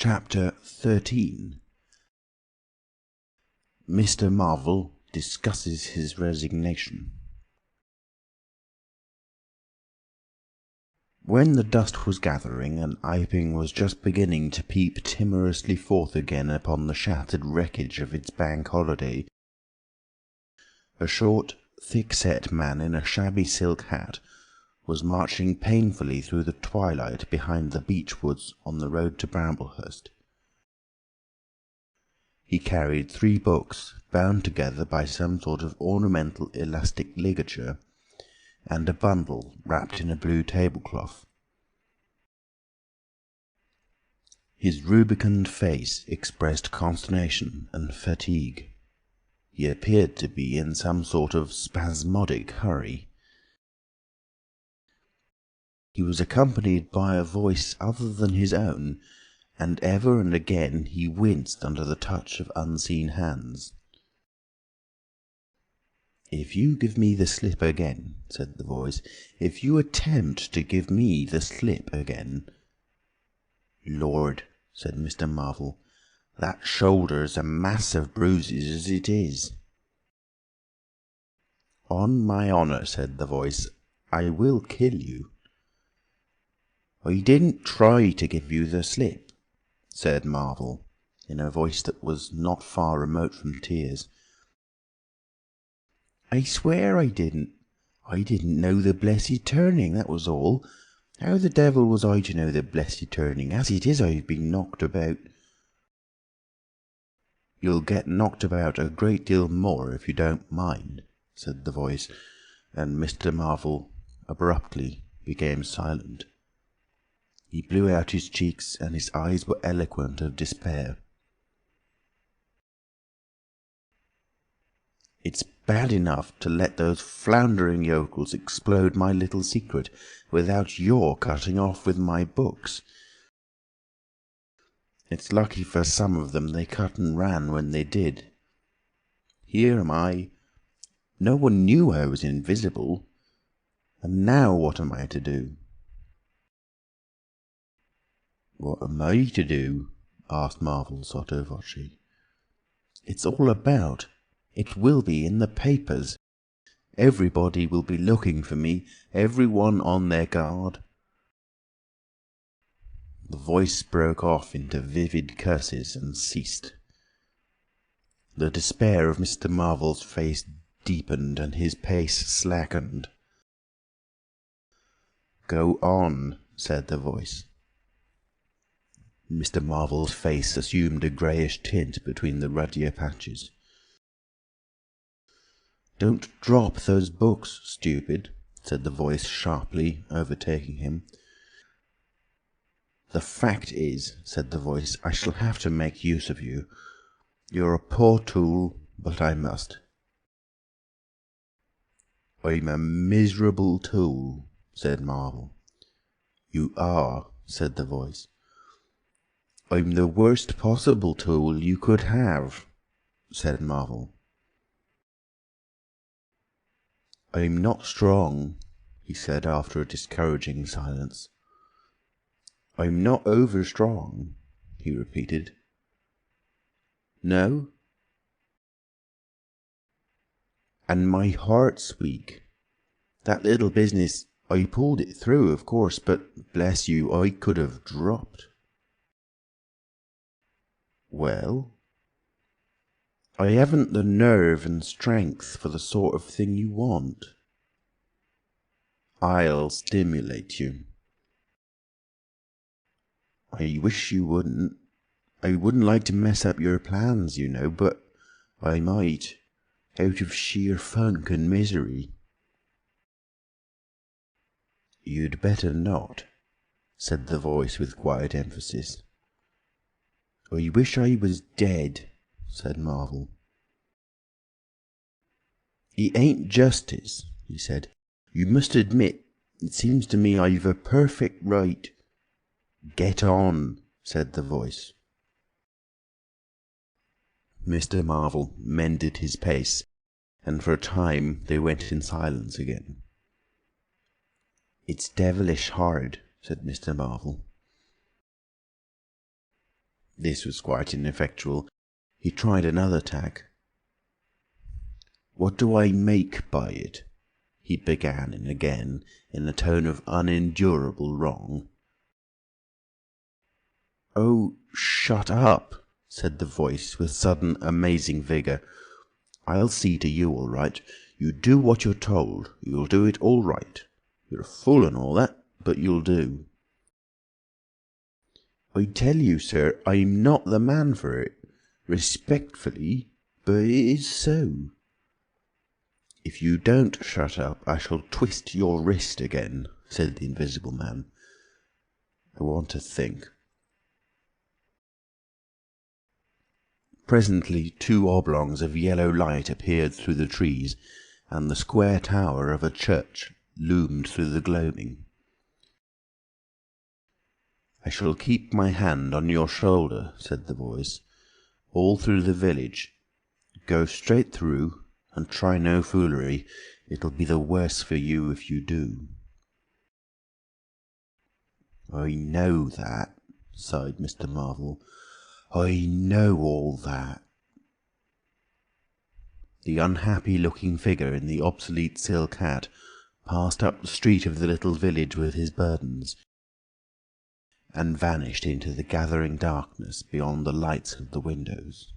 Chapter 13. Mr. Marvel discusses his resignation. When the dusk was gathering, and Iping was just beginning to peep timorously forth again upon the shattered wreckage of its bank holiday, a short, thick-set man in a shabby silk hat was marching painfully through the twilight behind the beech woods on the road to Bramblehurst. He carried 3 books, bound together by some sort of ornamental elastic ligature, and a bundle wrapped in a blue tablecloth. His rubicund face expressed consternation and fatigue. He appeared to be in some sort of spasmodic hurry. He was accompanied by a voice other than his own, and ever and again he winced under the touch of unseen hands. "If you give me the slip again," said the voice, "if you attempt to give me the slip again—" "Lord," said Mr. Marvel, "that shoulder's a mass of bruises as it is." "On my honour," said the voice, "I will kill you." "I didn't try to give you the slip," said Marvel, in a voice that was not far remote from tears. "I swear I didn't. I didn't know the blessed turning, that was all. How the devil was I to know the blessed turning? As it is, I've been knocked about." "You'll get knocked about a great deal more if you don't mind," said the voice, and Mr. Marvel abruptly became silent. He blew out his cheeks, and his eyes were eloquent of despair. "It's bad enough to let those floundering yokels explode my little secret without your cutting off with my books. It's lucky for some of them they cut and ran when they did. Here am I. No one knew I was invisible. And now what am I to do?" "What am I to do?" asked Marvel sotto voce. "It's all about. It will be in the papers. Everybody will be looking for me, everyone on their guard." The voice broke off into vivid curses and ceased. The despair of Mr. Marvel's face deepened and his pace slackened. "Go on," said the voice. Mr. Marvel's face assumed a greyish tint between the ruddier patches. "Don't drop those books, stupid," said the voice sharply, overtaking him. "The fact is," said the voice, "I shall have to make use of you. You're a poor tool, but I must." "I'm a miserable tool," said Marvel. "You are," said the voice. "I'm the worst possible tool you could have," said Marvel. "I'm not strong," he said after a discouraging silence. "I'm not over strong," he repeated. "No?" "And my heart's weak. That little business, I pulled it through, of course, but bless you, I could have dropped." "Well?" "I haven't the nerve and strength for the sort of thing you want." "I'll stimulate you." "I wish you wouldn't. I wouldn't like to mess up your plans, you know, but I might, out of sheer funk and misery." "You'd better not," said the voice with quiet emphasis. "I wish I was dead," said Marvel. "It ain't justice," he said. "You must admit, it seems to me I've a perfect right—" "Get on," said the voice. Mr. Marvel mended his pace, and for a time they went in silence again. "It's devilish hard," said Mr. Marvel. This was quite ineffectual. He tried another tack. "What do I make by it?" he began again, in a tone of unendurable wrong. "Oh, shut up!" said the voice, with sudden amazing vigour. "I'll see to you all right. You do what you're told. You'll do it all right. You're a fool and all that, but you'll do." "I tell you, sir, I'm not the man for it. Respectfully, but it is so." "If you don't shut up, I shall twist your wrist again," said the Invisible Man. "I want to think." Presently 2 oblongs of yellow light appeared through the trees, and the square tower of a church loomed through the gloaming. "I shall keep my hand on your shoulder," said the voice, "all through the village. Go straight through, and try no foolery. It'll be the worse for you if you do." "I know that," sighed Mr. Marvel. "I know all that." The unhappy-looking figure in the obsolete silk hat passed up the street of the little village with his burdens, and vanished into the gathering darkness beyond the lights of the windows.